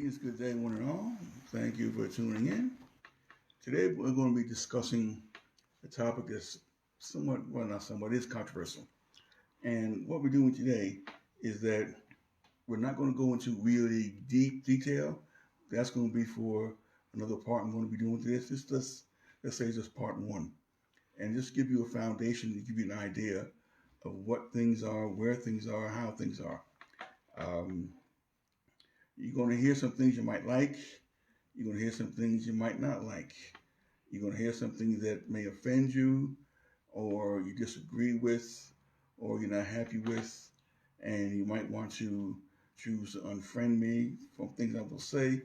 Greetings, good day, one and all. Thank you for tuning in. Today we're going to be discussing a topic that's somewhat, well, not somewhat, is controversial. And what we're doing today is that we're not going to go into really deep detail. That's going to be for another part I'm going to be doing this. Let's say just part one. And just give you a foundation to give you an idea of what things are, where things are, how things are. You're going to hear some things you might like. You're going to hear some things you might not like. You're going to hear some things that may offend you, or you disagree with, or you're not happy with, and you might want to choose to unfriend me from things I will say.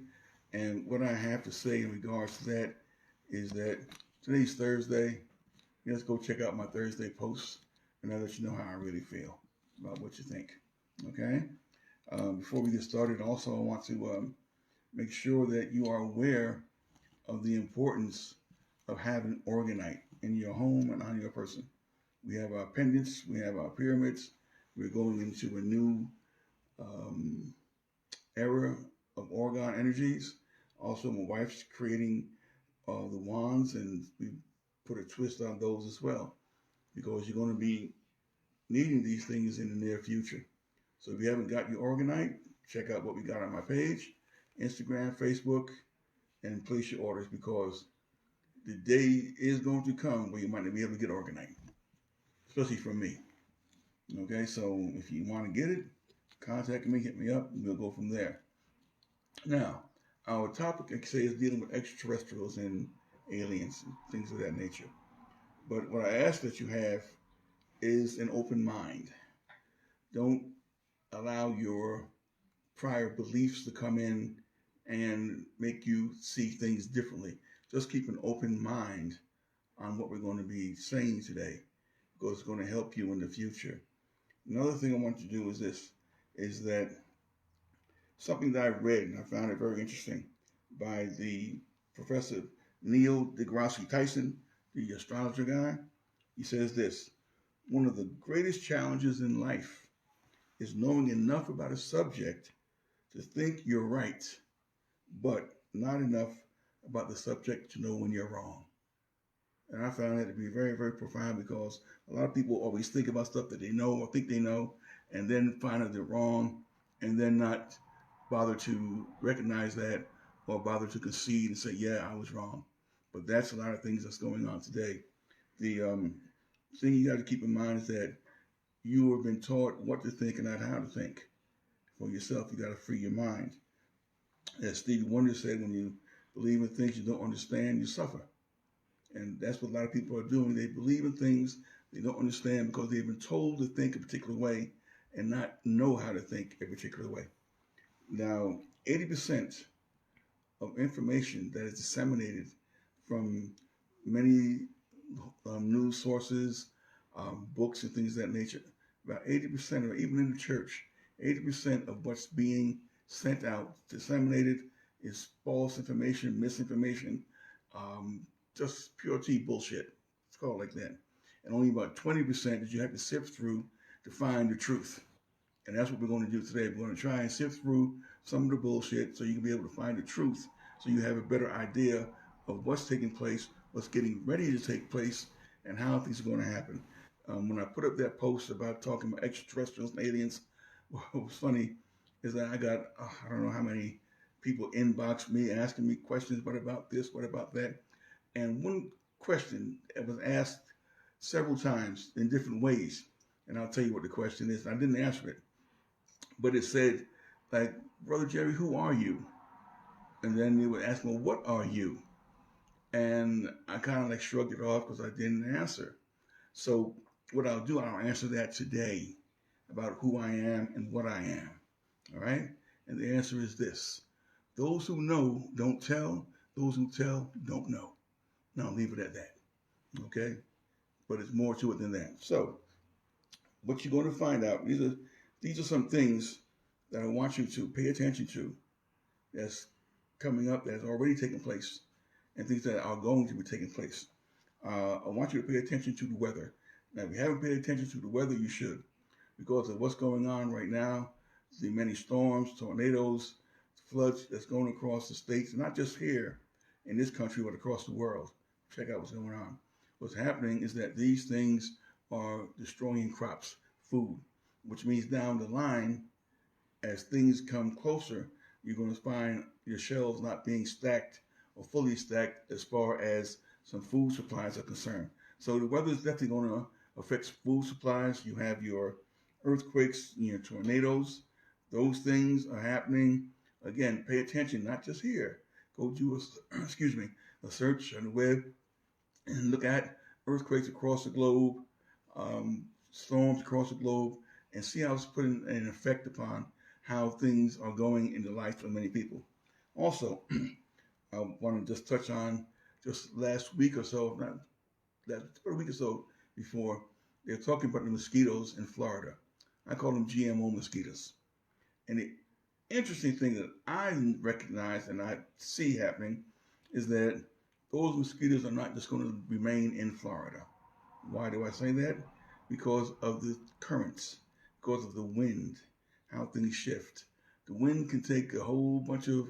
And what I have to say in regards to that is that today's Thursday. Let's go check out my Thursday posts, and I'll let you know how I really feel about what you think. Okay? Before we get started, also I want to make sure that you are aware of the importance of having organite in your home and on your person. We have our pendants, we have our pyramids. We're going into a new era of orgone energies. Also, my wife's creating the wands, and we put a twist on those as well, because you're going to be needing these things in the near future. So if you haven't got your organite, check out what we got on my page, Instagram, Facebook, and place your orders, because the day is going to come where you might not be able to get organite, especially from me. Okay, so if you want to get it, contact me, hit me up, and we'll go from there. Now, our topic, like I say, is dealing with extraterrestrials and aliens and things of that nature. But what I ask that you have is an open mind. Don't allow your prior beliefs to come in and make you see things differently. Just keep an open mind on what we're going to be saying today, because it's going to help you in the future. Another thing I want you to do is this, is that something that I read, and I found it very interesting, by the Professor Neil deGrasse Tyson, the astrologer guy. He says this: one of the greatest challenges in life is knowing enough about a subject to think you're right, but not enough about the subject to know when you're wrong. And I found that to be very, very profound, because a lot of people always think about stuff that they know or think they know, and then find out they're wrong, and then not bother to recognize that or bother to concede and say, yeah, I was wrong. But that's a lot of things that's going on today. The thing you got to keep in mind is that you have been taught what to think and not how to think. For yourself, you got to free your mind. As Stevie Wonder said, when you believe in things you don't understand, you suffer. And that's what a lot of people are doing. They believe in things they don't understand because they've been told to think a particular way and not know how to think a particular way. Now, 80% of information that is disseminated from many news sources, books and things of that nature, about 80%, or even in the church, 80% of what's being sent out, disseminated, is false information, misinformation, just pure T bullshit. It's called like that. And only about 20% that you have to sift through to find the truth. And that's what we're going to do today. We're going to try and sift through some of the bullshit so you can be able to find the truth, so you have a better idea of what's taking place, what's getting ready to take place, and how things are going to happen. When I put up that post about talking about extraterrestrials and aliens, what was funny is that I got, I don't know how many people inboxed me asking me questions, what about this, what about that? And one question that was asked several times in different ways, and I'll tell you what the question is. I didn't answer it, but it said, like, Brother Jerry, who are you? And then they would ask me, well, what are you? And I kind of like shrugged it off because I didn't answer. So what I'll do, I'll answer that today about who I am and what I am. All right? And the answer is this: those who know don't tell, those who tell don't know. Now I'll leave it at that. Okay? But it's more to it than that. So what you're going to find out, these are some things that I want you to pay attention to, that's coming up, that's already taken place, and things that are going to be taking place. I want you to pay attention to the weather. Now, if you haven't paid attention to the weather, you should, because of what's going on right now, the many storms, tornadoes, floods that's going across the states, not just here in this country, but across the world. Check out what's going on. What's happening is that these things are destroying crops, food, which means down the line, as things come closer, you're going to find your shelves not being stacked or fully stacked as far as some food supplies are concerned. So the weather is definitely going to affect food supplies. You have your earthquakes, your tornadoes. Those things are happening. Again, pay attention, not just here. Go do a search on the web and look at earthquakes across the globe, storms across the globe, and see how it's putting an effect upon how things are going in the life of many people. Also, I want to just touch on just last week or so, not a week or so before, they're talking about the mosquitoes in Florida. I call them GMO mosquitoes. And the interesting thing that I recognize and I see happening is that those mosquitoes are not just going to remain in Florida. Why do I say that? Because of the currents, because of the wind, how things shift. The wind can take a whole bunch of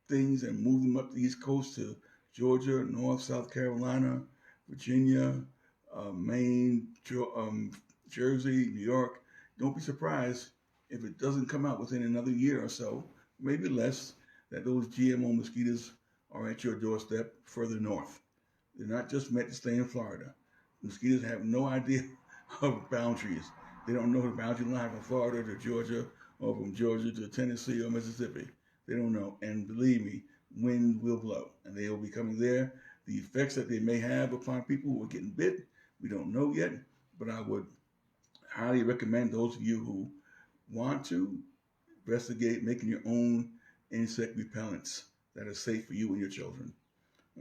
things and move them up the East Coast to Georgia, North, South Carolina, Virginia, Maine, Jersey, New York. Don't be surprised if it doesn't come out within another year or so, maybe less, that those GMO mosquitoes are at your doorstep further north. They're not just meant to stay in Florida. Mosquitoes have no idea of boundaries. They don't know the boundary line from Florida to Georgia or from Georgia to Tennessee or Mississippi. They don't know. And believe me, wind will blow and they will be coming there. The effects that they may have upon people who are getting bit, we don't know yet, but I would highly recommend those of you who want to investigate making your own insect repellents that are safe for you and your children.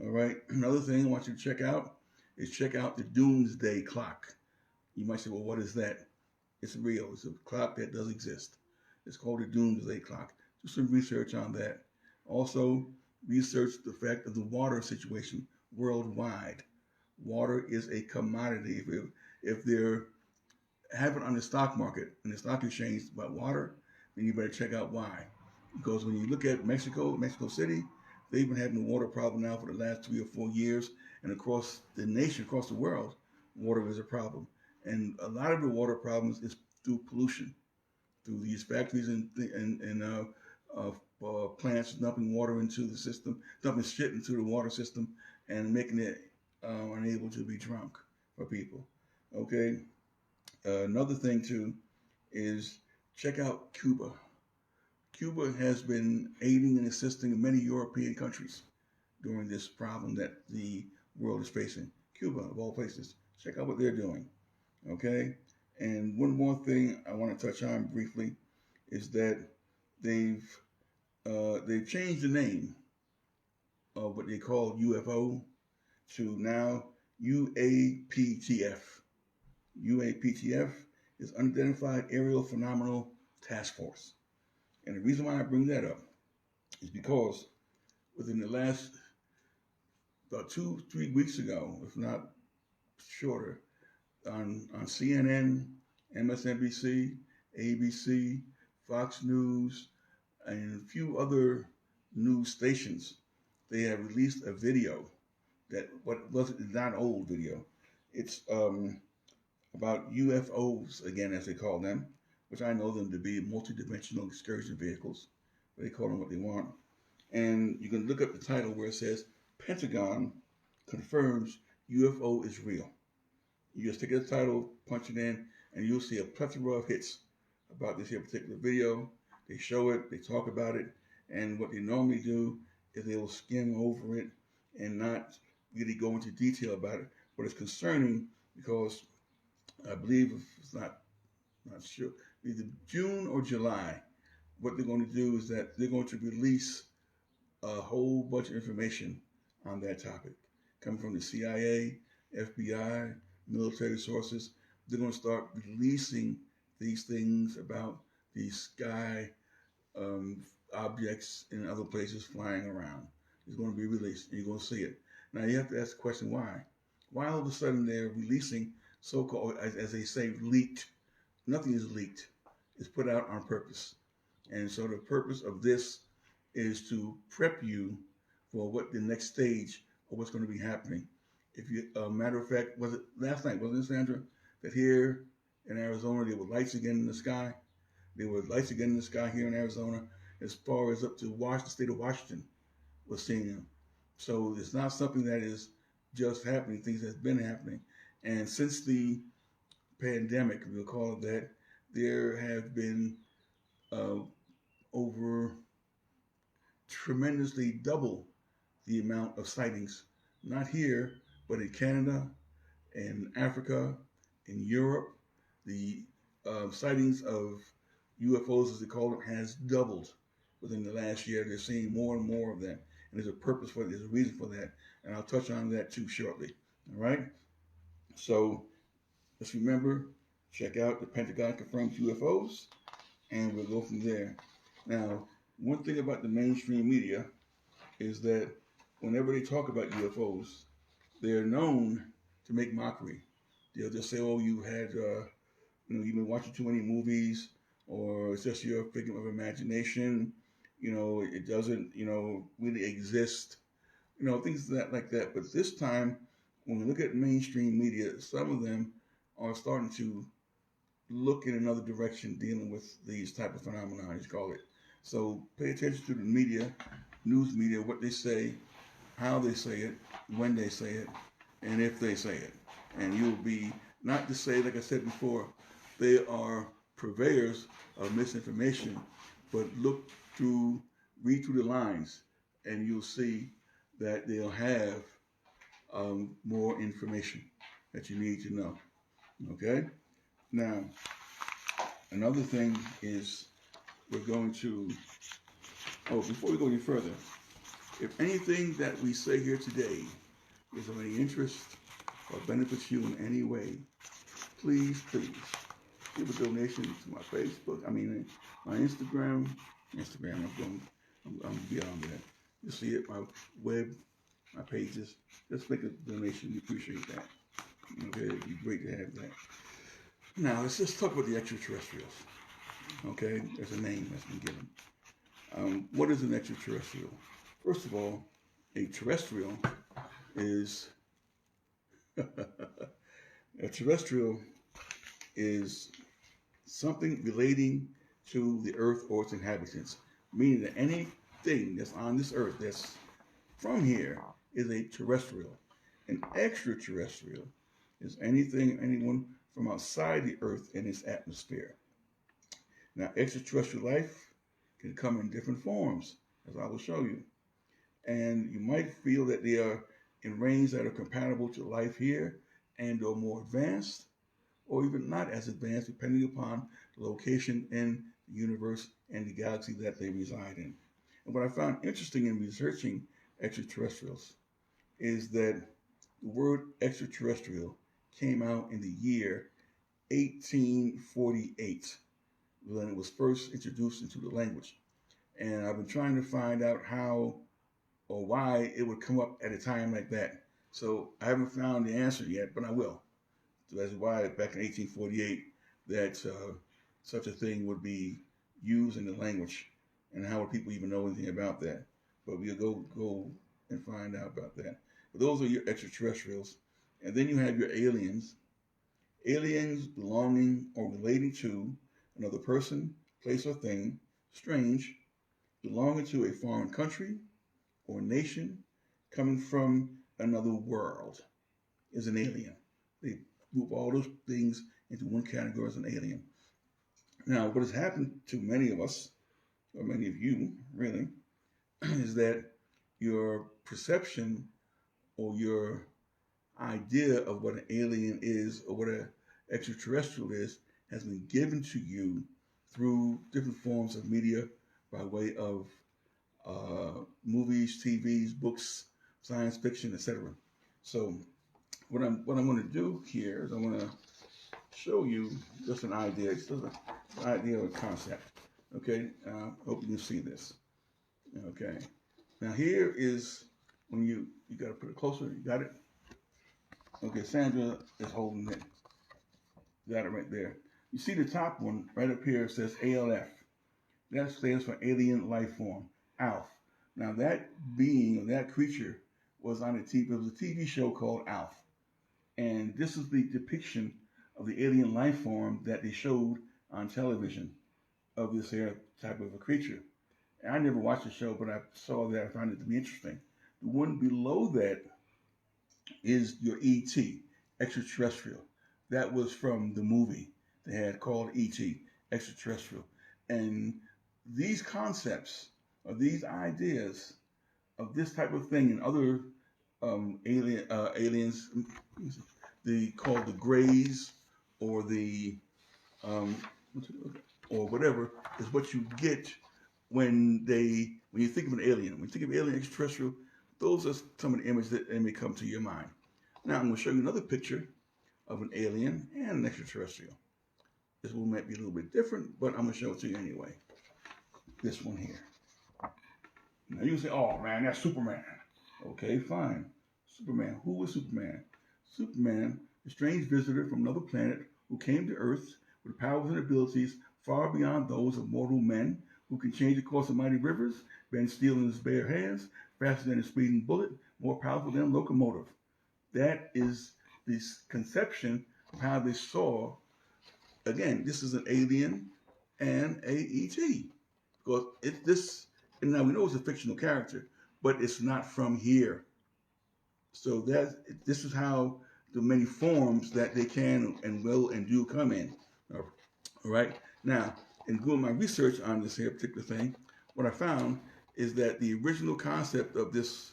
All right. Another thing I want you to check out is check out the Doomsday Clock. You might say, well, what is that? It's real. It's a clock that does exist. It's called the Doomsday Clock. Do some research on that. Also, research the fact of the water situation worldwide. Water is a commodity. If they're having on the stock market and the stock exchange about water, then you better check out why. Because when you look at Mexico City, they've been having a water problem now for the last 3 or 4 years, and across the nation, across the world, water is a problem. And a lot of the water problems is through pollution, through these factories and plants dumping water into the system, dumping shit into the water system, and making it unable to be drunk for people. Okay. Another thing too is check out Cuba. Cuba has been aiding and assisting many European countries during this problem that the world is facing. Cuba, of all places. Check out what they're doing. Okay? And one more thing I want to touch on briefly is that they've changed the name of what they call UFO to now UAPTF. UAPTF is Unidentified Aerial Phenomenal Task Force. And the reason why I bring that up is because within the last about 2-3 weeks ago, if not shorter, on CNN, MSNBC, ABC, Fox News, and a few other news stations, they have released a video that is not old video. It's about UFOs, again, as they call them, which I know them to be multidimensional excursion vehicles, but they call them what they want. And you can look up the title where it says, Pentagon confirms UFO is real. You just take the title, punch it in, and you'll see a plethora of hits about this here particular video. They show it, they talk about it, and what they normally do is they will skim over it and not really go into detail about it. But it's concerning because I believe, if it's not sure, either June or July, what they're going to do is that they're going to release a whole bunch of information on that topic, coming from the CIA, FBI, military sources. They're going to start releasing these things about these sky objects in other places flying around. It's going to be released, and you're going to see it. Now, you have to ask the question, why? Why all of a sudden they're releasing so-called, as they say, leaked? Nothing is leaked. It's put out on purpose. And so the purpose of this is to prep you for what the next stage of what's going to be happening. If you, matter of fact, was it last night, wasn't it, Sandra, that here in Arizona there were lights again in the sky? There were lights again in the sky here in Arizona, as far as up to the state of Washington was seeing them. So it's not something that is just happening, things that's been happening. And since the pandemic, we'll call it that, there have been uh, over tremendously double the amount of sightings, not here, but in Canada, in Africa, in Europe. The sightings of UFOs, as they call them, has doubled within the last year. They're seeing more and more of them. And there's a purpose for it, there's a reason for that. And I'll touch on that too shortly. All right? So let's remember, check out the Pentagon confirms UFOs, and we'll go from there. Now, one thing about the mainstream media is that whenever they talk about UFOs, they're known to make mockery. They'll just say, "Oh, you've been watching too many movies, or it's just your figment of imagination. It doesn't, really exist. Things like that." But this time, when we look at mainstream media, some of them are starting to look in another direction dealing with these type of phenomena, as you call it. So pay attention to the media, news media, what they say, how they say it, when they say it, and if they say it. And you'll be, not to say, like I said before, they are purveyors of misinformation, but read through the lines, and you'll see that they'll have more information that you need to know. Okay? Now, another thing is we're going to, before we go any further, if anything that we say here today is of any interest or benefits you in any way, please give a donation to my Facebook. My Instagram. I'm beyond that. You see it, my web, my pages. Just make a donation. We appreciate that. Okay, it'd be great to have that. Now let's just talk about the extraterrestrials. Okay, there's a name that's been given. What is an extraterrestrial? First of all, a terrestrial is a terrestrial is something relating to the earth or its inhabitants, meaning that anything that's on this earth that's from here is a terrestrial. An extraterrestrial is anyone from outside the earth and its atmosphere. Now, extraterrestrial life can come in different forms, as I will show you. And you might feel that they are in range that are compatible to life here and or more advanced, or even not as advanced, depending upon the location in the universe and the galaxy that they reside in. And what I found interesting in researching extraterrestrials is that the word extraterrestrial came out in the year 1848 when it was first introduced into the language. And I've been trying to find out how or why it would come up at a time like that. So I haven't found the answer yet, but I will. So that's why back in 1848 that such a thing would be used in the language, and how would people even know anything about that? But we'll go and find out about that. But those are your extraterrestrials. And then you have your aliens. Aliens belonging or relating to another person, place, or thing, strange, belonging to a foreign country or nation, coming from another world, is an alien. They group all those things into one category as an alien. Now, what has happened to many of us, or many of you, really, is that your perception or your idea of what an alien is or what an extraterrestrial is has been given to you through different forms of media by way of movies, TVs, books, science fiction, etc. So what I'm going to do here is I'm going to show you just an idea. It's just an idea or a concept. Okay, hope you can see this. Okay, now here is when you got to put it closer. You got it? Okay, Sandra is holding it. Got it right there. You see the top one right up here says ALF. That stands for alien life form. Alf. Now that being or that creature was on a TV. It was a TV show called Alf, and this is the depiction of the alien life form that they showed on television of this here type of a creature. And I never watched the show, but I saw that. I found it to be interesting. The one below that is your ET, Extraterrestrial. That was from the movie they had called ET, Extraterrestrial. And these concepts or these ideas of this type of thing and other aliens, the called the Greys or the um, or whatever, is what you get when you think of an alien. When you think of alien extraterrestrial, those are some of the images that may come to your mind. Now I'm going to show you another picture of an alien and an extraterrestrial. This one might be a little bit different, but I'm going to show it to you anyway. This one here. Now you can say, oh man, that's Superman. Okay, fine. Superman. Who was Superman? Superman, a strange visitor from another planet who came to Earth with powers and abilities far beyond those of mortal men, who can change the course of mighty rivers, bend steel in his bare hands, faster than a speeding bullet, more powerful than a locomotive. That is this conception of how they saw. Again, this is an alien and a ET. Because and now we know it's a fictional character, but it's not from here. So this is how the many forms that they can and will and do come in. All right. Now, in doing my research on this here particular thing, what I found is that the original concept of this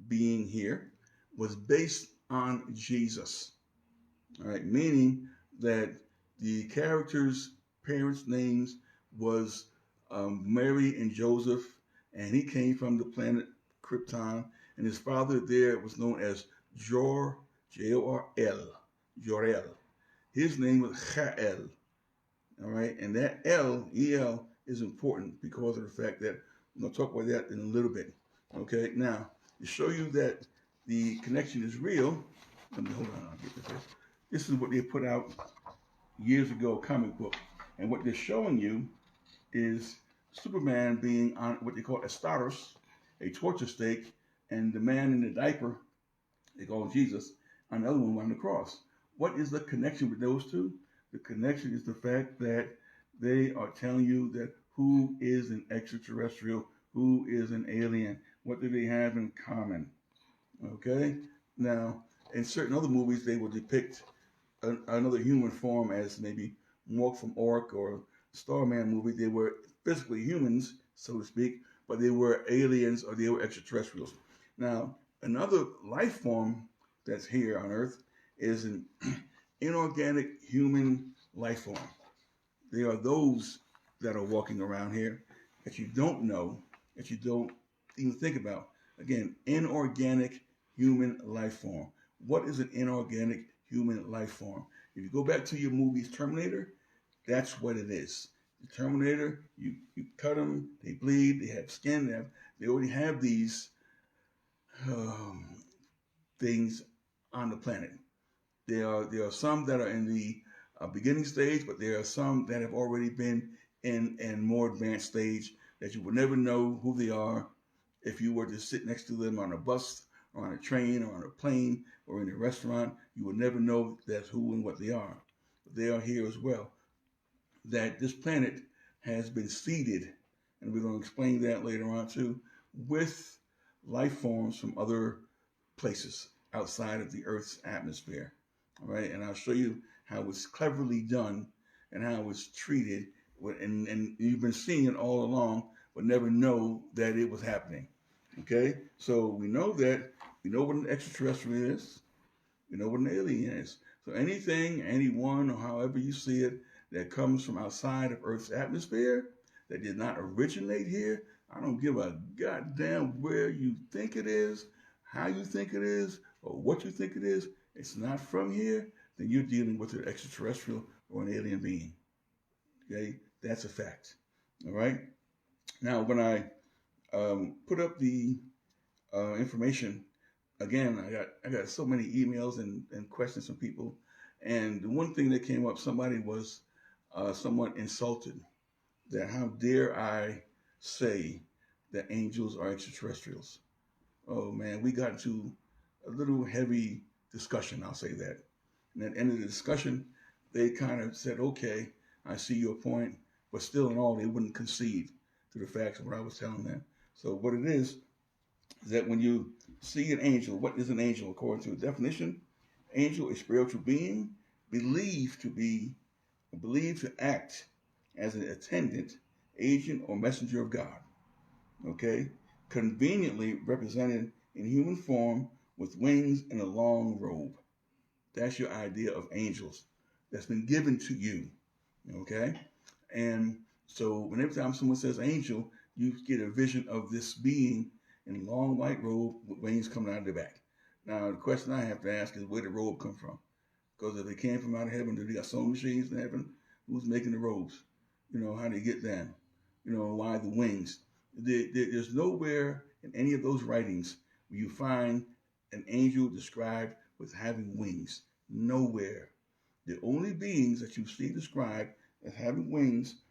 being here was based on Jesus. All right, meaning that the characters' parents' names was Mary and Joseph, and he came from the planet Krypton, and his father there was known as Jor, J-O-R-L, Jor-El. His name was Chael. All right, and that L, E-L, is important because of the fact that I'm going to talk about that in a little bit. Okay, now to show you that the connection is real, let me hold on, I'll get this. This is what they put out years ago, comic book, and what they're showing you is Superman being on what they call a status, a torture stake, and the man in the diaper, they call Jesus, on the other one on the cross. What is the connection with those two? The connection is the fact that they are telling you that who is an extraterrestrial, who is an alien, what do they have in common? Okay? Now, in certain other movies, they will depict another human form as maybe Mork from Ork or Starman movie. They were physically humans, so to speak, but they were aliens or they were extraterrestrials. Now, another life form that's here on Earth is an inorganic human life form. They are those that are walking around here that you don't know, that you don't even think about. Again, inorganic human life form. What is an inorganic human life form? If you go back to your movies Terminator, that's what it is. The Terminator, you cut them, they bleed, they have skin, they already have these things on the planet. There are some that are in the beginning stage, but there are some that have already been in more advanced stage that you would never know who they are if you were to sit next to them on a bus or on a train or on a plane or in a restaurant. You would never know that's who and what they are. But they are here as well. That this planet has been seeded, and we're going to explain that later on too, with life forms from other places outside of the Earth's atmosphere. All right, and I'll show you how it's cleverly done and how it's treated, and you've been seeing it all along, but never know that it was happening. Okay, so we know what an extraterrestrial is, we know what an alien is. So anything, anyone, or however you see it, that comes from outside of Earth's atmosphere, that did not originate here, I don't give a goddamn where you think it is, how you think it is, or what you think it is. It's not from here, then you're dealing with an extraterrestrial or an alien being. Okay, that's a fact. All right. Now, when I put up the information, again, I got so many emails and questions from people, and the one thing that came up, somebody was somewhat insulted that how dare I say that angels are extraterrestrials. Oh man, we got into a little heavy discussion, I'll say that. And at the end of the discussion, they kind of said, okay, I see your point, but still in all, they wouldn't concede to the facts of what I was telling them. So what it is that when you see an angel, what is an angel according to the definition? Angel, a spiritual being, believed to be, believed to act as an attendant, agent, or messenger of God. Okay? Conveniently represented in human form with wings and a long robe. That's your idea of angels that's been given to you. Okay? And so whenever time someone says angel, you get a vision of this being in a long white robe with wings coming out of their back. Now, the question I have to ask is where did the robe come from? Because if they came from out of heaven, do they got sewing machines in heaven? Who's making the robes? You know, how do they get them? You know, why the wings? There's nowhere in any of those writings where you find an angel described with having wings. Nowhere. The only beings that you see described as having wings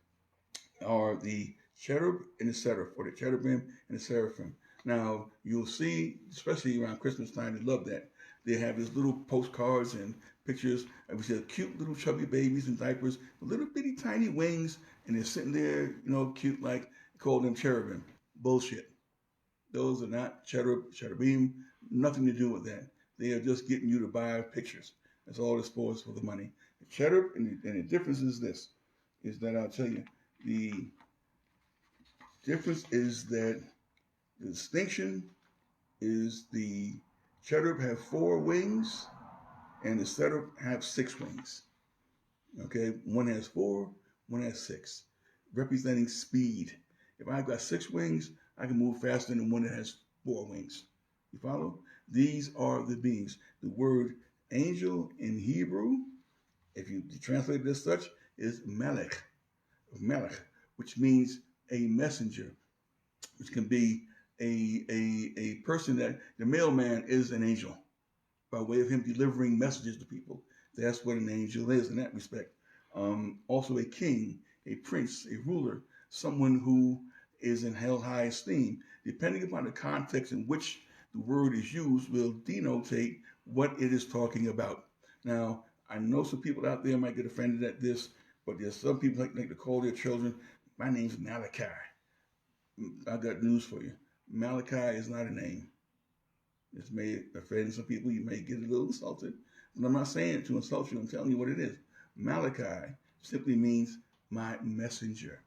are the cherub and the seraph, or the cherubim and the seraphim. Now, you'll see, especially around Christmas time, they love that. They have these little postcards and pictures of these cute little chubby babies in diapers with little bitty tiny wings, and they're sitting there, you know, cute, like, call them cherubim. Bullshit. Those are not cherubim, nothing to do with that. They are just getting you to buy pictures. That's all it's for, is for the money. The cherub, and the difference is this, is that I'll tell you, the difference is that the distinction is the cherub have 4 wings and the seraph have 6 wings. Okay, one has 4, one has 6, representing speed. If I've got 6 wings, I can move faster than one that has 4 wings. You follow? These are the beings. The word angel in Hebrew, if you translate it as such, is melech, which means a messenger, which can be a person that the mailman is an angel by way of him delivering messages to people. That's what an angel is in that respect. Also a king, a prince, a ruler, someone who is in held high esteem. Depending upon the context in which the word is used will denotate what it is talking about. Now, I know some people out there might get offended at this, but there's some people like to call their children, my name's Malachi. I got news for you. Malachi is not a name. This may offend some people. You may get a little insulted. But I'm not saying it to insult you. I'm telling you what it is. Malachi simply means my messenger.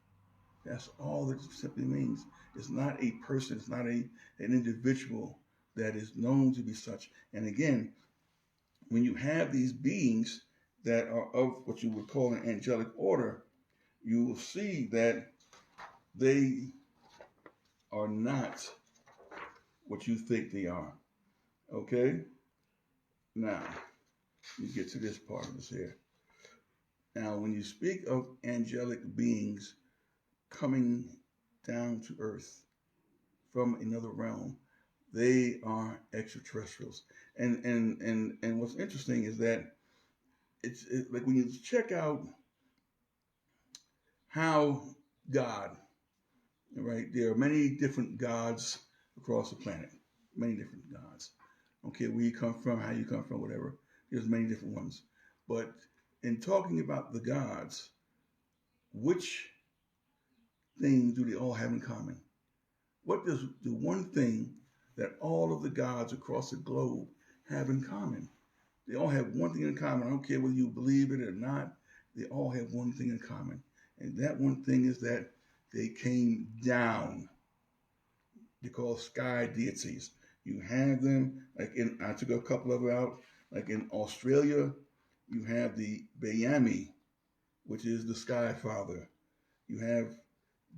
That's all that it simply means. It's not a person. It's not an individual that is known to be such. And again, when you have these beings that are of what you would call an angelic order, you will see that they are not what you think they are. Okay? Now, you get to this part of this here. Now, when you speak of angelic beings coming down to earth from another realm, they are extraterrestrials. And what's interesting is that it's like when you check out how God, right? There are many different gods across the planet, many different gods. Okay, where you come from, how you come from, whatever. There's many different ones. But in talking about the gods, which thing do they all have in common? What does the one thing that all of the gods across the globe have in common? They all have one thing in common. I don't care whether you believe it or not. They all have one thing in common. And that one thing is that they came down. They're called sky deities. You have them, I took a couple of them out, like in Australia, you have the Bayami, which is the sky father. You have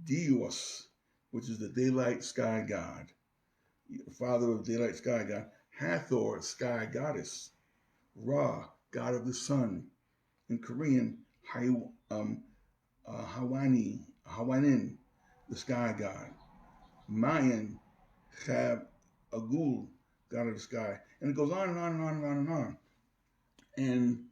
Dios, which is the daylight sky god, the father of daylight sky god. Hathor, sky goddess. Ra, god of the sun. In Korean, Hawanin, the sky god. Mayan, Chab Agul, god of the sky. And it goes on and on and on and on and on. And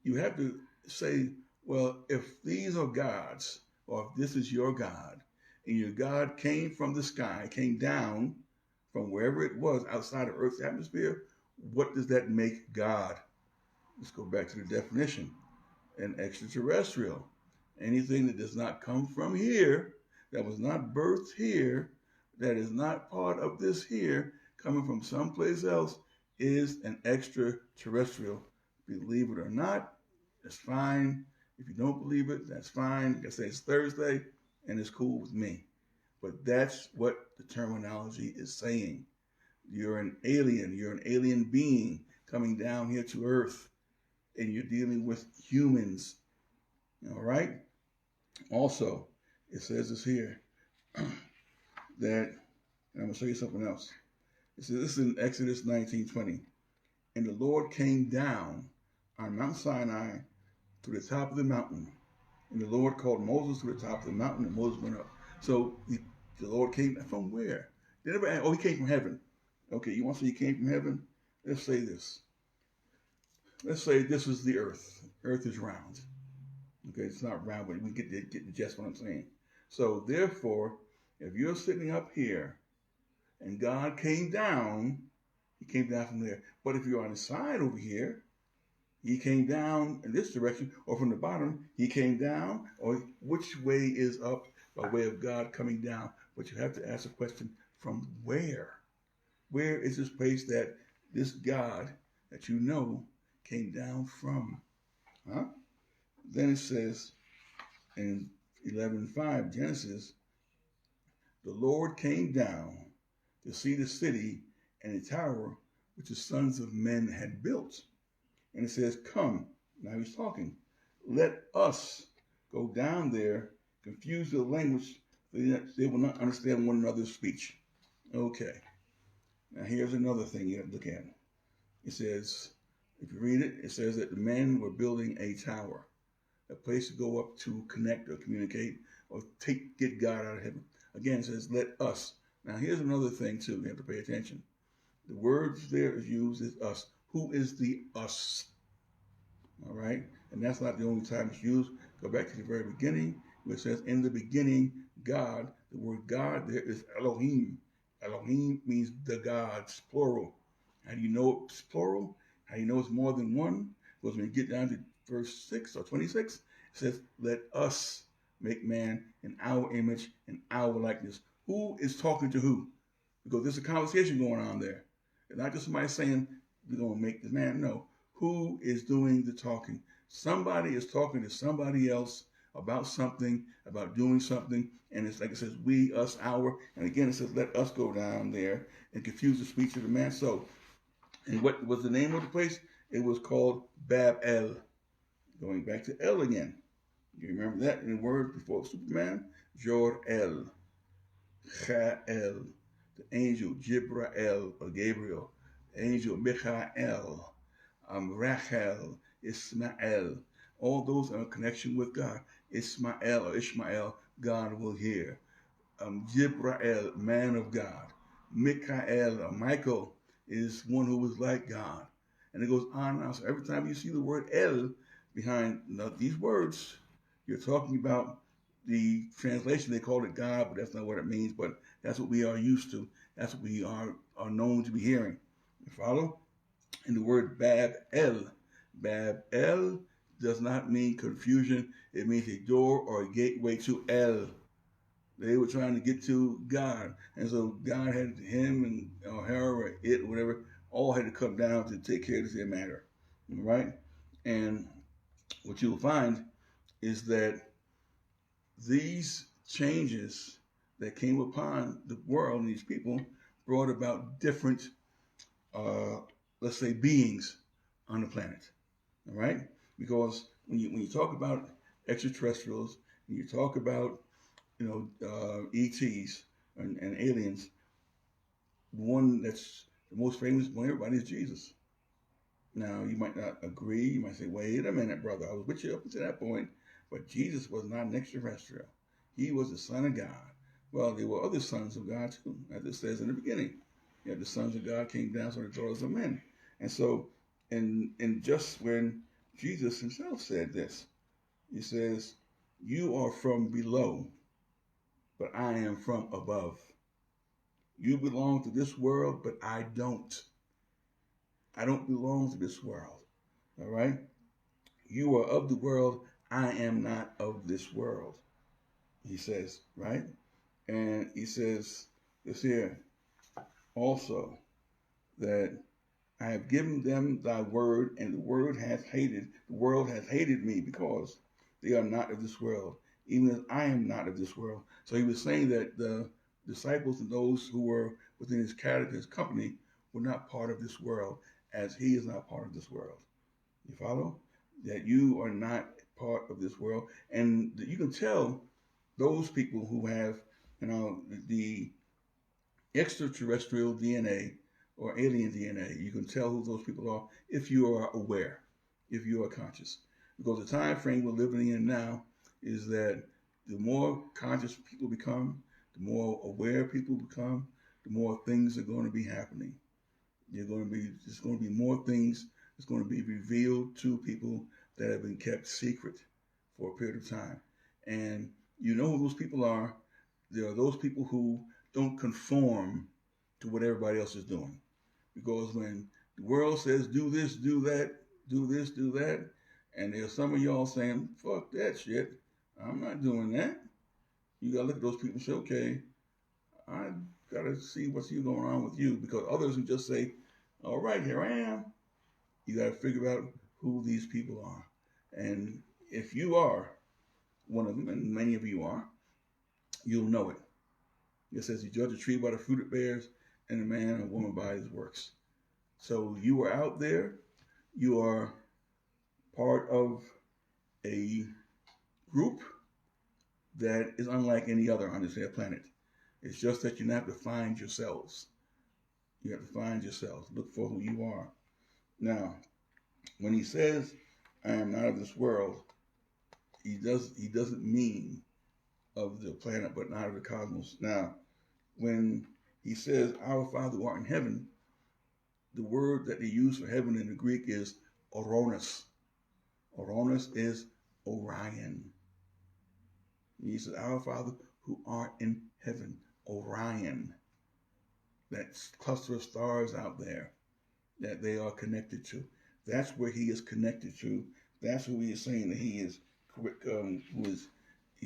you have to say, well, if these are gods, or if this is your God, and your God came from the sky, came down from wherever it was outside of Earth's atmosphere, what does that make God? Let's go back to the definition. An extraterrestrial. Anything that does not come from here, that was not birthed here, that is not part of this here, coming from someplace else, is an extraterrestrial. Believe it or not, that's fine. If you don't believe it, that's fine. Like I say, it's Thursday, and it's cool with me. But that's what the terminology is saying. You're an alien being coming down here to Earth, and you're dealing with humans. All right? Also, it says this here, that, and I'm going to show you something else. It says this is in Exodus 19:20. And the Lord came down on Mount Sinai to the top of the mountain. And the Lord called Moses to the top of the mountain, and Moses went up. So the Lord came from where? They never asked, oh, he came from heaven. Okay, you want to say he came from heaven? Let's say this. Let's say this is the earth. Earth is round. Okay, it's not round, but we get the gist what I'm saying. So therefore, if you're sitting up here and God came down, he came down from there. But if you're on the side over here, he came down in this direction, or from the bottom, he came down, or which way is up by way of God coming down? But you have to ask the question, from where? Where is this place that this God that you know came down from? Huh? Then it says in 11:5, Genesis, the Lord came down to see the city and the tower which the sons of men had built. And it says, come, now he's talking, let us go down there, confuse the language, they will not understand one another's speech. Okay, now here's another thing you have to look at. It says, if you read it, it says that the men were building a tower, a place to go up to connect or communicate or get God out of heaven. Again, it says, let us. Now here's another thing too, you have to pay attention. The words there is used as us. Who is the us? All right? And that's not the only time it's used. Go back to the very beginning, where it says, in the beginning, God. The word God there is Elohim. Elohim means the gods, plural. How do you know it's plural? How do you know it's more than one? Because when you get down to verse 6 or 26, it says, let us make man in our image and our likeness. Who is talking to who? Because there's a conversation going on there. It's not just somebody saying, we're going to make the man. No. Who is doing the talking? Somebody is talking to somebody else about something, about doing something. And it's like it says, we, us, our. And again, it says, let us go down there and confuse the speech of the man. So, and what was the name of the place? It was called Bab-El. Going back to El again. You remember that in the word before Superman? Jor-El. Cha-El. The angel Jibrael or Gabriel, angel Michael, Rachel, Ismael. All those are in connection with God. Ismael or Ishmael, God will hear. Jibrael, man of God. Michael or Michael is one who was like God. And it goes on now. So every time you see the word El behind these words, you're talking about the translation. They call it God, but that's not what it means. But that's what we are used to. That's what we are known to be hearing. You follow? And the word Bab-El. Bab-El does not mean confusion. It means a door or a gateway to El. They were trying to get to God. And so God had him and or her or it, whatever, all had to come down to take care of this matter. All right? And what you'll find is that these changes that came upon the world and these people brought about different, let's say, beings on the planet. All right? Because when you talk about extraterrestrials, when you talk about ETs and aliens, one that's the most famous one, everybody, is Jesus. Now, you might not agree. You might say, wait a minute, brother. I was with you up until that point. But Jesus was not an extraterrestrial. He was the Son of God. Well, there were other sons of God too, as it says in the beginning. The sons of God came down to the daughters of men. And so, and just when Jesus himself said this, he says, you are from below. but I am from above. You belong to this world, but I don't. I don't belong to this world. All right? You are of the world. I am not of this world. He says, right? And he says this here also, that I have given them thy word, and the world hath hated me, because they are not of this world, even as I am not of this world. So he was saying that the disciples and those who were within his category, his company, were not part of this world, as he is not part of this world. You follow? That you are not part of this world. And you can tell those people who have, the extraterrestrial DNA or alien DNA. You can tell who those people are if you are aware, if you are conscious. Because the time frame we're living in now is that the more conscious people become, the more aware people become, the more things are going to be happening. There's going to be more things that's going to be revealed to people that have been kept secret for a period of time. And you know who those people are. There are those people who don't conform to what everybody else is doing. Because when the world says do this, do that, do this, do that, and there's some of y'all saying, fuck that shit, I'm not doing that. You gotta look at those people and say, okay, I gotta see what's going on with you, because others who just say, all right, here I am. You gotta figure out who these people are. And if you are one of them, and many of you are, you'll know it. It says you judge a tree by the fruit it bears, and a man or woman by his works. So you are out there. You are part of a group that is unlike any other on this planet. It's just that you have to find yourselves. You have to find yourselves. Look for who you are. Now, when he says, I am not of this world, he doesn't mean of the planet, but not of the cosmos. Now, when he says, our Father who art in heaven, the word that they use for heaven in the Greek is Oronus. Oronus is Orion. He says, our Father who art in heaven, Orion. That cluster of stars out there that they are connected to. That's where he is connected to. That's who he is saying that he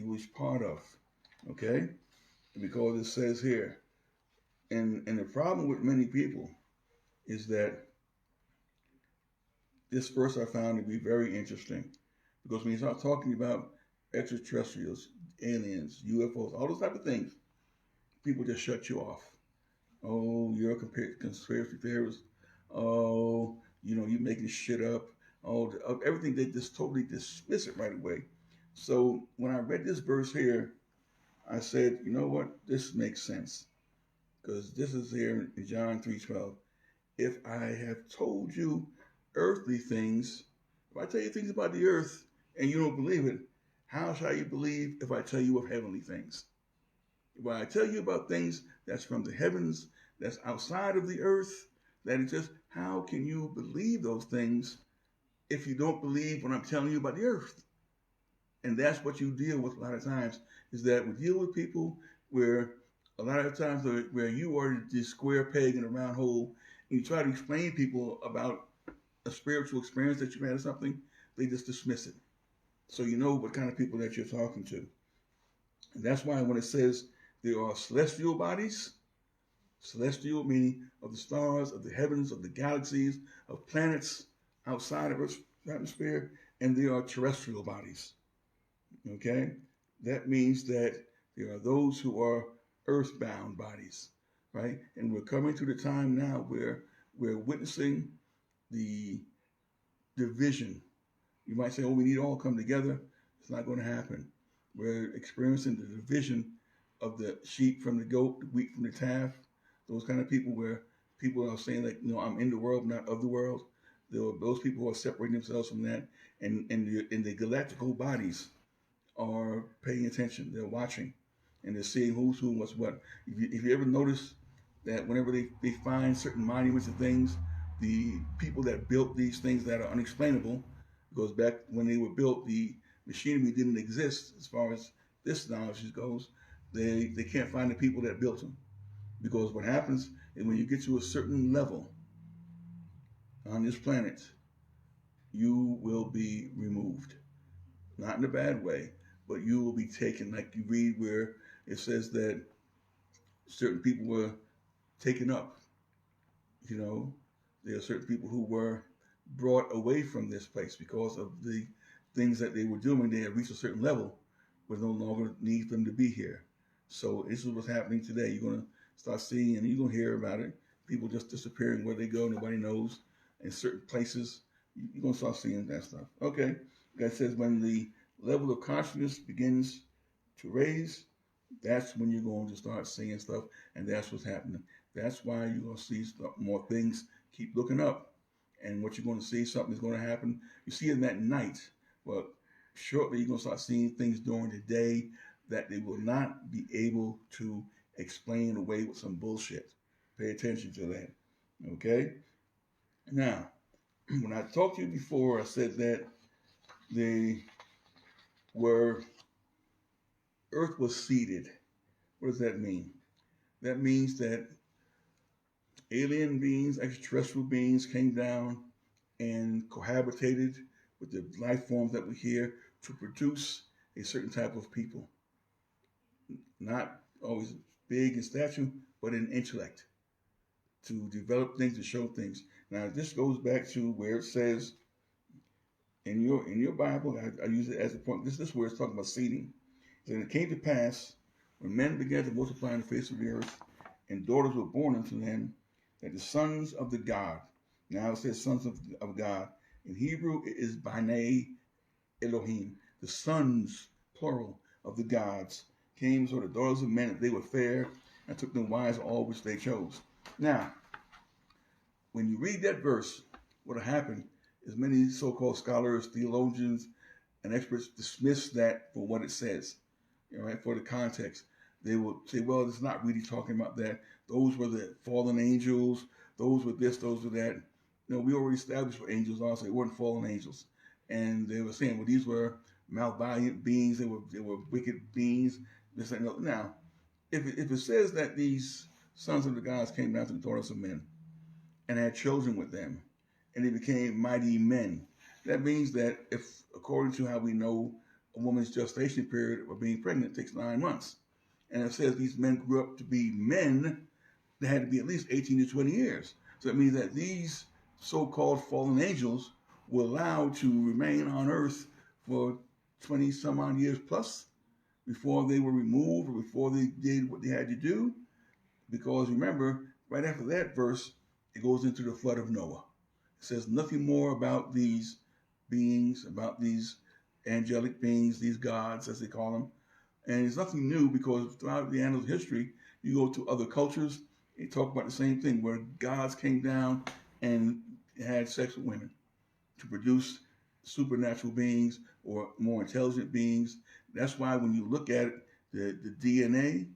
was part of. Okay? Because it says here, and the problem with many people is that this verse I found to be very interesting, because when you start talking about extraterrestrials, aliens, UFOs, all those type of things, people just shut you off. Oh, you're a conspiracy theorist. Oh, you're making shit up. Oh, everything, they just totally dismiss it right away. So when I read this verse here, I said, you know what? This makes sense. Because this is here in John 3:12. If I have told you earthly things, if I tell you things about the earth and you don't believe it, how shall you believe if I tell you of heavenly things? When I tell you about things that's from the heavens, that's outside of the earth, that is just, how can you believe those things if you don't believe what I'm telling you about the earth? And that's what you deal with a lot of times, is that we deal with people where a lot of times where you are the square peg in a round hole, and you try to explain people about a spiritual experience that you had or something, they just dismiss it. So you know what kind of people that you're talking to. And that's why when it says there are celestial bodies, celestial meaning of the stars, of the heavens, of the galaxies, of planets outside of Earth's atmosphere, and there are terrestrial bodies. Okay? That means that there are those who are earthbound bodies, right? And we're coming to the time now where we're witnessing the division. You might say, oh, we need to all come together. It's not going to happen. We're experiencing the division of the sheep from the goat, the wheat from the taff. Those kind of people where people are saying, like, I'm in the world, not of the world. There are those people who are separating themselves from that. And the galactical bodies are paying attention. They're watching. And they're seeing who's who and what's what. If you ever notice that whenever they find certain monuments and things, the people that built these things that are unexplainable, because back when they were built, the machinery didn't exist as far as this knowledge goes. they can't find the people that built them. Because what happens is when you get to a certain level on this planet, you will be removed. Not in a bad way, but you will be taken. Like you read where it says that certain people were taken up. You know, there are certain people who were brought away from this place because of the things that they were doing. They had reached a certain level where no longer need them to be here. So this is what's happening today. You're going to start seeing, and you're going to hear about it. People just disappearing where they go. Nobody knows. In certain places, you're going to start seeing that stuff. Okay. That says when the level of consciousness begins to raise, that's when you're going to start seeing stuff, and that's what's happening. That's why you're going to see more things. Keep looking up, and what you're going to see, something is going to happen. You see it at night, but shortly you're going to start seeing things during the day that they will not be able to explain away with some bullshit. Pay attention to that. Okay? Now, when I talked to you before, I said that they were, Earth was seeded. What does that mean? That means that alien beings, extraterrestrial beings came down and cohabitated with the life forms that we hear to produce a certain type of people. Not always big in stature, but in intellect. To develop things, to show things. Now, this goes back to where it says in your Bible, I use it as a point. This is where it's talking about seeding. And it came to pass when men began to multiply on the face of the earth, and daughters were born unto them, that the sons of the God. Now it says sons of God. In Hebrew, it is B'nai Elohim. The sons, plural, of the gods came, so the daughters of men, they were fair, and took them wives, all which they chose. Now, when you read that verse, what happened is many so-called scholars, theologians, and experts dismiss that for what it says, right? For the context. They will say, well, it's not really talking about that. Those were the fallen angels. Those were this, those were that. We already established what angels are, so they weren't fallen angels. And they were saying, well, these were malvaliant beings. They were wicked beings. This and that. Now, if it says that these sons of the gods came down to the daughters of men and had children with them, and they became mighty men, that means that if, according to how we know a woman's gestation period of being pregnant takes 9 months, and it says these men grew up to be men, they had to be at least 18 to 20 years. So it means that these so-called fallen angels were allowed to remain on earth for 20 some odd years plus before they were removed or before they did what they had to do. Because remember, right after that verse, it goes into the flood of Noah. It says nothing more about these beings, about these angelic beings, these gods, as they call them. And it's nothing new because throughout the annals of history, you go to other cultures, they talk about the same thing, where gods came down and had sex with women to produce supernatural beings or more intelligent beings. That's why when you look at it, the DNA,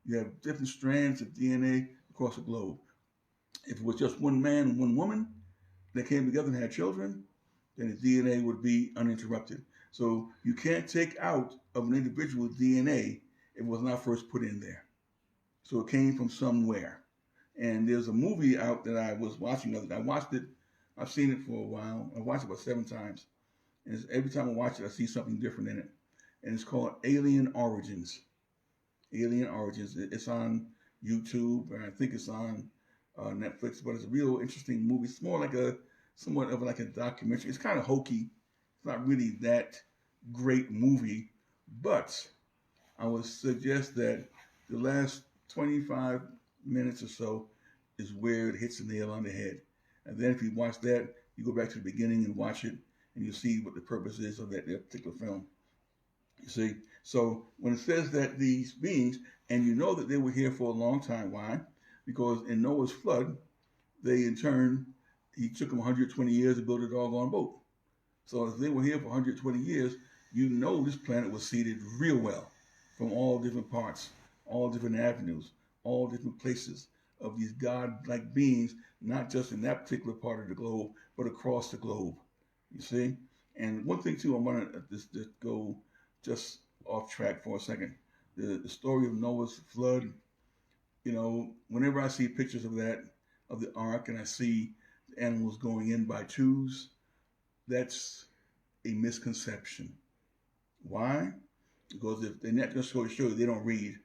you have different strands of DNA across the globe. If it was just one man and one woman that came together and had children, then the DNA would be uninterrupted. So you can't take out of an individual's DNA if it was not first put in there. So it came from somewhere. And there's a movie out that I was watching. I watched it. I've seen it for a while. I watched it about 7 times. And every time I watch it, I see something different in it. And it's called Alien Origins. Alien Origins. It's on YouTube, and I think it's on Netflix. But it's a real interesting movie. It's more like somewhat of like a documentary. It's kind of hokey. It's not really that great movie. But I would suggest that the last 25 minutes or so is where it hits the nail on the head. And then if you watch that, you go back to the beginning and watch it, and you see what the purpose is of that particular film. You see? So when it says that these beings, and you know that they were here for a long time. Why? Because in Noah's flood, they in turn, he took them 120 years to build a doggone boat. So if they were here for 120 years, you know this planet was seeded real well from all different parts, all different avenues, all different places of these God-like beings, not just in that particular part of the globe, but across the globe. You see? And one thing too, I want to just go just off track for a second. the story of Noah's flood. You know, whenever I see pictures of that, of the ark, and I see the animals going in by twos, that's a misconception. Why? Because if they're not just going to show you, they don't read.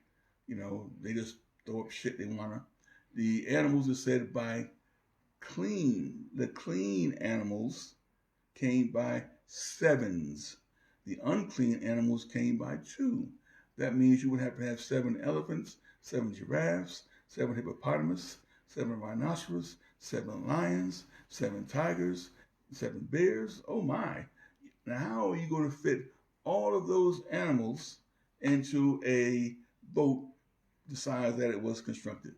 You know, they just throw up shit they wanna. The animals are said by clean. The clean animals came by sevens. The unclean animals came by two. That means you would have to have 7 elephants, 7 giraffes, 7 hippopotamus, 7 rhinoceros, 7 lions, 7 tigers, 7 bears. Oh my. Now, how are you going to fit all of those animals into a boat the size that it was constructed?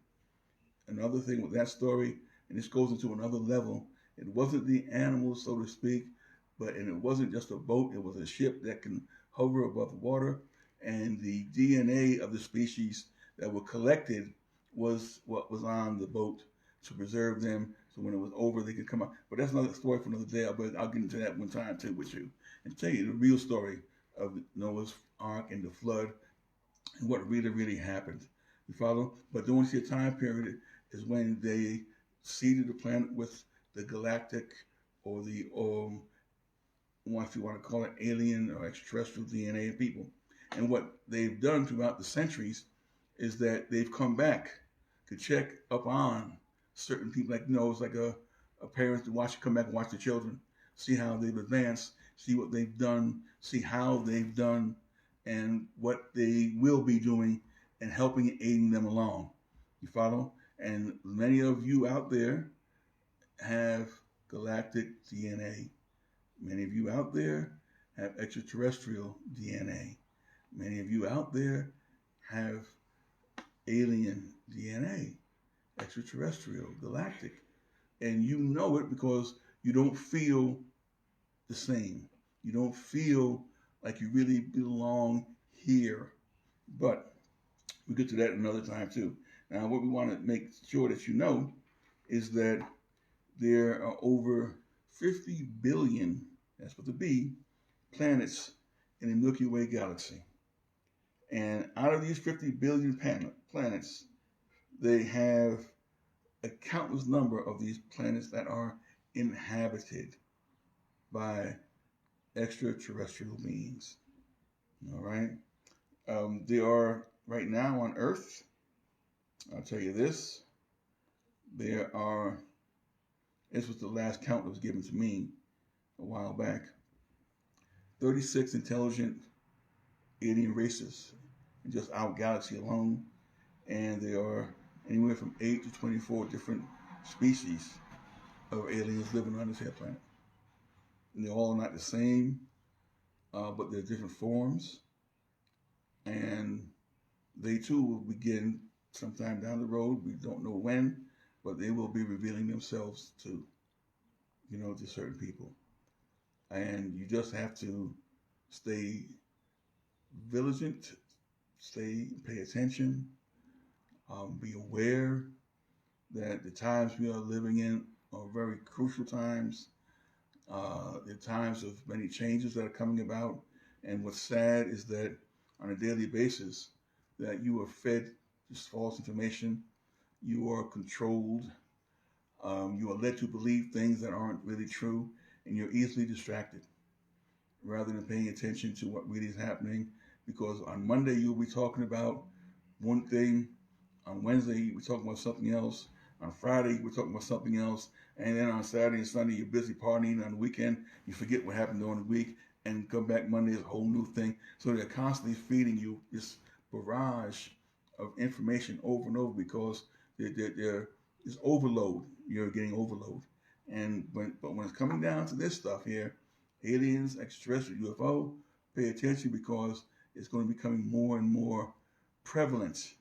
Another thing with that story, and this goes into another level, it wasn't the animals, so to speak, and it wasn't just a boat, it was a ship that can hover above the water, and the DNA of the species that were collected was what was on the boat to preserve them, so when it was over, they could come out. But that's another story for another day, but I'll get into that one time too with you, and tell you the real story of Noah's Ark and the flood, and what really, really happened. You follow? But during this time period is when they seeded the planet with the galactic or the if you want to call it alien or extraterrestrial DNA of people. And what they've done throughout the centuries is that they've come back to check up on certain people. Like, you know, it's like a parent to come back and watch the children, see how they've advanced, see what they've done, see how they've done, and what they will be doing, and helping and aiding them along. You follow? And many of you out there have galactic DNA. Many of you out there have extraterrestrial DNA. Many of you out there have alien DNA, extraterrestrial, galactic. And you know it because you don't feel the same. You don't feel like you really belong here. But we'll get to that another time too. Now, what we want to make sure that you know is that there are over 50 billion, that's with the B, planets in the Milky Way galaxy. And out of these 50 billion planets, they have a countless number of these planets that are inhabited by extraterrestrial beings. All right. There are right now on Earth, I'll tell you this, there are, this was the last count that was given to me a while back, 36 intelligent alien races in just our galaxy alone. And there are anywhere from 8 to 24 different species of aliens living on this here planet. And they're all not the same, but they're different forms. And they too will begin sometime down the road. We don't know when, but they will be revealing themselves to certain people. And you just have to stay vigilant, pay attention, be aware that the times we are living in are very crucial times. They're times of many changes that are coming about. And what's sad is that on a daily basis, that you are fed just false information. You are controlled. You are led to believe things that aren't really true, and you're easily distracted rather than paying attention to what really is happening. Because on Monday, you'll be talking about one thing. On Wednesday, you'll be talking about something else. On Friday, we're talking about something else. And then on Saturday and Sunday, you're busy partying. On the weekend, you forget what happened during the week and come back Monday is a whole new thing. So they're constantly feeding you this barrage of information over and over because it's overload. You're getting overload. But when it's coming down to this stuff here, aliens, extraterrestrial, UFO, pay attention because it's going to be becoming more and more prevalent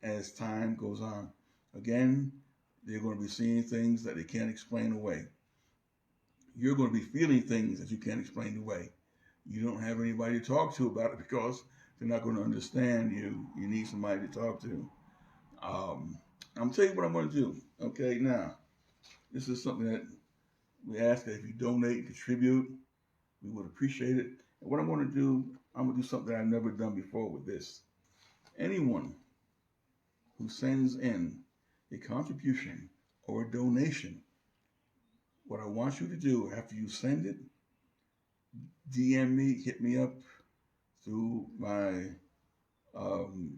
as time goes on. Again, they're going to be seeing things that they can't explain away. You're going to be feeling things that you can't explain away. You don't have anybody to talk to about it because they're not going to understand you. You need somebody to talk to. I'm telling you what I'm going to do. Okay, now, this is something that we ask that if you donate and contribute, we would appreciate it. And what I'm going to do, I'm going to do something that I've never done before with this. Anyone who sends in a contribution or a donation, what I want you to do after you send it, DM me, hit me up through my um,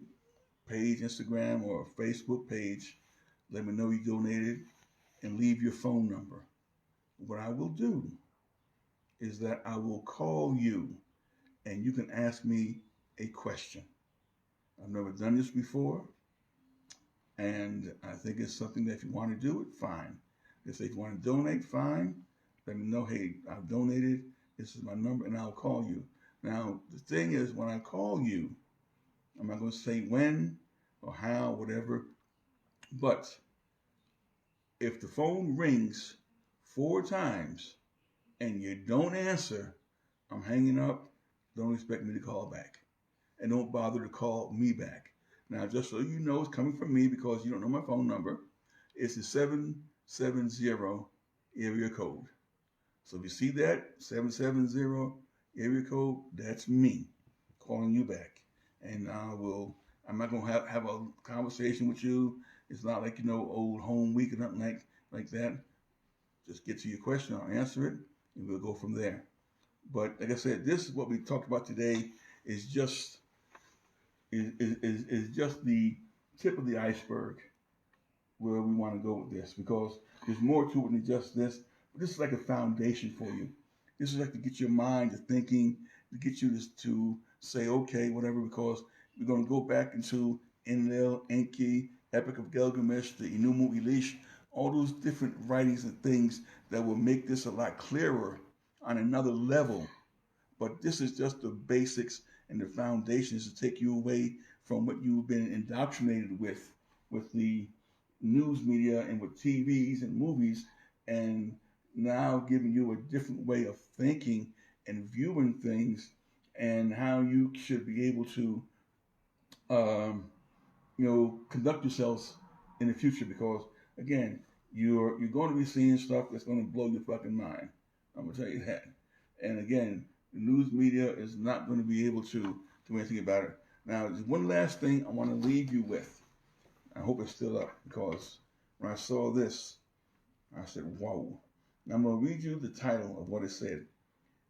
page, Instagram or Facebook page. Let me know you donated and leave your phone number. What I will do is that I will call you and you can ask me a question. I've never done this before, and I think it's something that if you want to do it, fine. If you want to donate, fine. Let me know, hey, I've donated. This is my number, and I'll call you. Now, the thing is, when I call you, I'm not going to say when or how, whatever, but if the phone rings 4 times and you don't answer, I'm hanging up. Don't expect me to call back. And don't bother to call me back. Now, just so you know, it's coming from me because you don't know my phone number. It's the 770 area code. So if you see that, 770 area code, that's me calling you back. And I'm not going to have a conversation with you. It's not like, old home week or nothing like that. Just get to your question, I'll answer it, and we'll go from there. But like I said, this is what we talked about today is just the tip of the iceberg where we want to go with this, because there's more to it than just this. But this is like a foundation for you. This is like to get your mind to thinking, to get you to say, okay, whatever, because we're going to go back into Enlil, Enki, Epic of Gilgamesh, the Enuma Elish, all those different writings and things that will make this a lot clearer on another level. But this is just the basics and the foundations to take you away from what you've been indoctrinated with the news media and with TVs and movies, and now giving you a different way of thinking and viewing things and how you should be able to, conduct yourselves in the future. Because again, you're going to be seeing stuff that's going to blow your fucking mind. I'm gonna tell you that. And again, the news media is not going to be able to do anything about it. Now, there's one last thing I want to leave you with. I hope it's still up, because when I saw this, I said, whoa. Now I'm going to read you the title of what it said.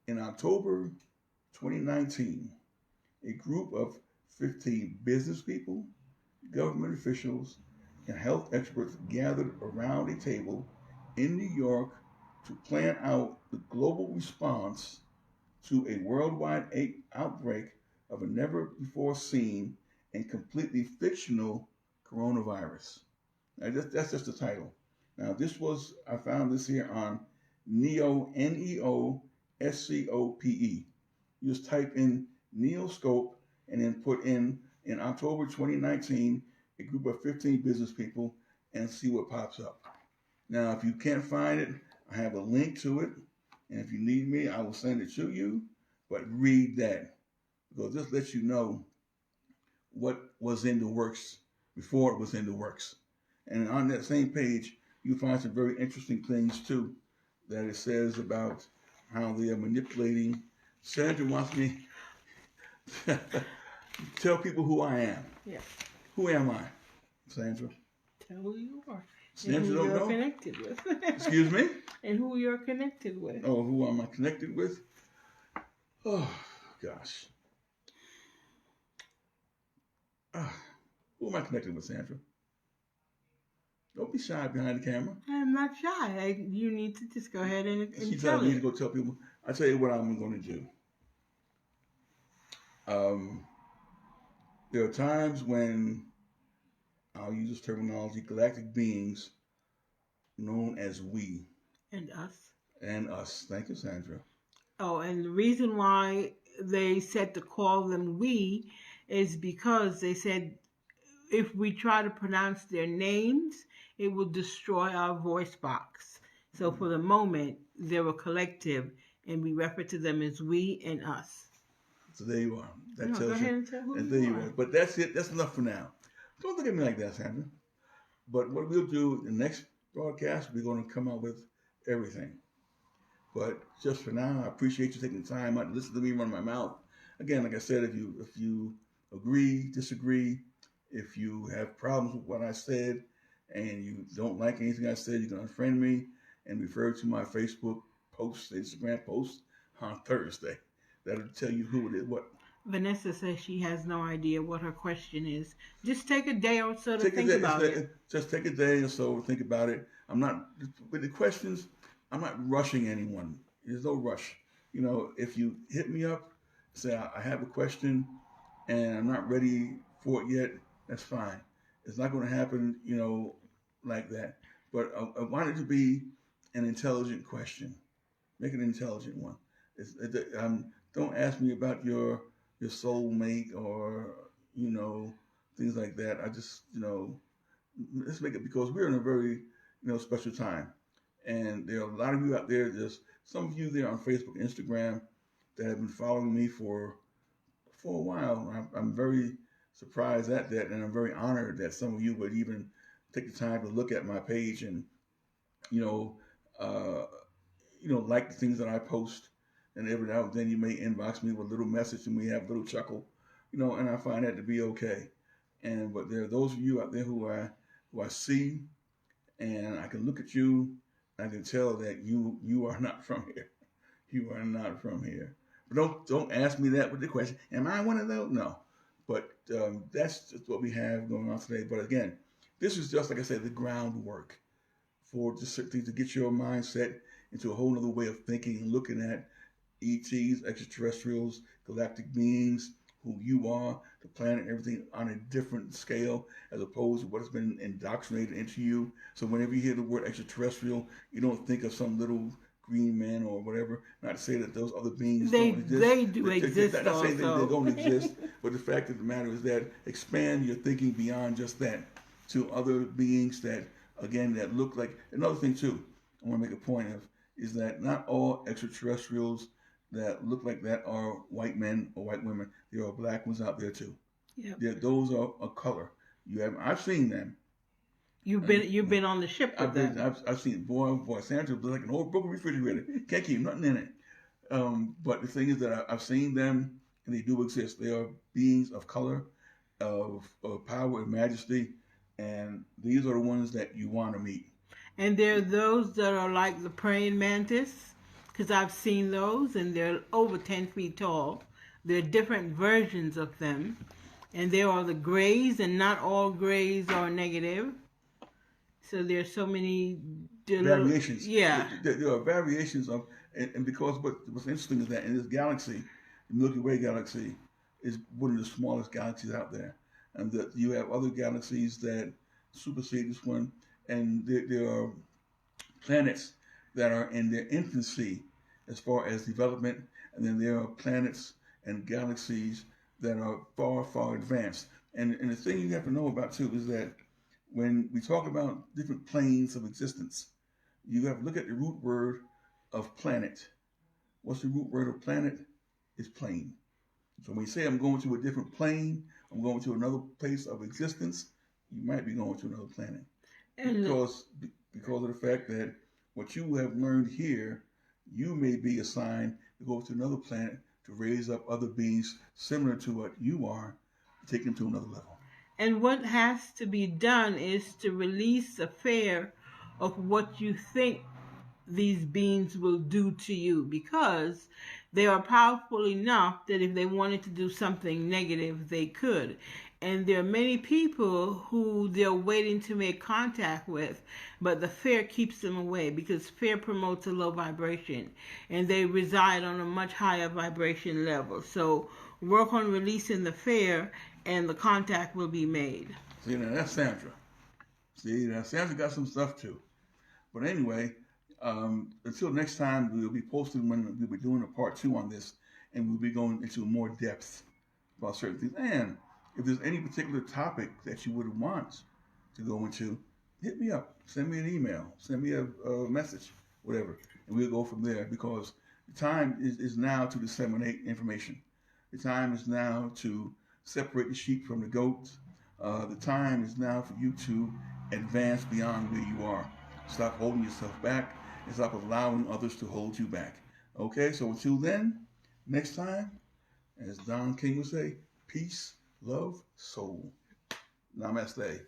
In October 2019, a group of 15 business people, government officials, and health experts gathered around a table in New York to plan out the global response to a worldwide outbreak of a never before seen and completely fictional coronavirus. Now, that's just the title. Now, I found this here on NEOSCOPE. You just type in Neoscope and then put in October 2019, a group of 15 business people, and see what pops up. Now, if you can't find it, I have a link to it, and if you need me, I will send it to you. But read that, because this lets you know what was in the works before it was in the works. And on that same page, you find some very interesting things too, that it says about how they are manipulating. Sandra wants me to tell people who I am. Yeah. Who am I, Sandra? Tell who you are. Sandra and who don't you're know? connected with. Excuse me? And who you're connected with. Oh, who am I connected with? Oh, gosh. Who am I connected with, Sandra? Don't be shy behind the camera. I'm not shy. You need to just go ahead and She tell tells me it. to go tell people. I tell you what I'm going to do. There are times when I'll use this terminology: galactic beings, known as we. And us. And us. Thank you, Sandra. Oh, and the reason why they said to call them we is because they said if we try to pronounce their names, it will destroy our voice box. So for the moment, they're a collective, and we refer to them as we and us. So there you are. That go tells ahead you. and tell who And you there you are. are. But that's it. That's enough for now. Don't look at me like that, Sandra. But what we'll do in the next broadcast, we're going to come out with everything. But just for now, I appreciate you taking the time out to listen to me run my mouth. Again, like I said, if you agree, disagree. If you have problems with what I said and you don't like anything I said, you can unfriend me and refer to my Facebook post, Instagram post on Thursday. That'll tell you who it is. What? Vanessa says she has no idea what her question is. Just take a day or so to Take a think day. about it. Just take a day or so to think about it. I'm not with the questions. I'm not rushing anyone. There's no rush. If you hit me up, say I have a question and I'm not ready for it yet, that's fine. It's not going to happen, like that. But I want it to be an intelligent question. Make it an intelligent one. Don't ask me about your soulmate or things like that. I just let's make it because we're in a very special time, and there are a lot of you out there. There's some of you there on Facebook, Instagram, that have been following me for a while. I'm very surprised at that, and I'm very honored that some of you would even take the time to look at my page and you know uh, like the things that I post. And every now and then you may inbox me with a little message, and we have a little chuckle, and I find that to be okay. But there are those of you out there who I see, and I can look at you, and I can tell that you are not from here. You are not from here. But don't ask me that with the question. Am I one of those? No. But that's just what we have going on today. But again, this is just like I said, the groundwork for just to get your mindset into a whole other way of thinking and looking at ETs, extraterrestrials, galactic beings, who you are, the planet, everything on a different scale as opposed to what has been indoctrinated into you. So whenever you hear the word extraterrestrial, you don't think of some little green man or whatever. Not to say that those other beings don't exist. They do exist Not saying also. they don't exist, but the fact of the matter is that expand your thinking beyond just that to other beings that, again, that look like. Another thing too, I want to make a point of, is that not all extraterrestrials that look like that are white men or white women. There are black ones out there too. Yep. Those are a color. I've seen them. You've been on the ship with them. I've seen boy Santa was like an old broken refrigerator. Can't keep nothing in it. But the thing is that I've seen them, and they do exist. They are beings of color, of power and majesty, and these are the ones that you want to meet. And there are those that are like the praying mantis, because I've seen those, and they're over 10 feet tall. There are different versions of them. And there are the grays, and not all grays are negative. So there's so many variations. Yeah. There are variations of, and because what's interesting is that in this galaxy, the Milky Way galaxy is one of the smallest galaxies out there. And that you have other galaxies that supersede this one. And there are planets that are in their infancy as far as development, and then there are planets and galaxies that are far, far advanced. And the thing you have to know about too is that when we talk about different planes of existence, you have to look at the root word of planet. What's the root word of planet? It's plane. So when you say I'm going to a different plane, I'm going to another place of existence, you might be going to another planet. Because of the fact that what you have learned here, you may be assigned to go to another planet to raise up other beings similar to what you are, to take them to another level. And what has to be done is to release a fear of what you think these beings will do to you, because they are powerful enough that if they wanted to do something negative, they could. And there are many people who they're waiting to make contact with, but the fear keeps them away, because fear promotes a low vibration, and they reside on a much higher vibration level. So work on releasing the fear, and the contact will be made. See, now that's Sandra. See, now Sandra got some stuff too. But anyway, until next time, we'll be posting when we'll be doing a part 2 on this, and we'll be going into more depth about certain things. And if there's any particular topic that you would want to go into, hit me up. Send me an email. Send me a message, whatever. And we'll go from there, because the time is now to disseminate information. The time is now to separate the sheep from the goats. The time is now for you to advance beyond where you are. Stop holding yourself back and stop allowing others to hold you back. Okay, so until then, next time, as Don King would say, peace love, soul. Namaste.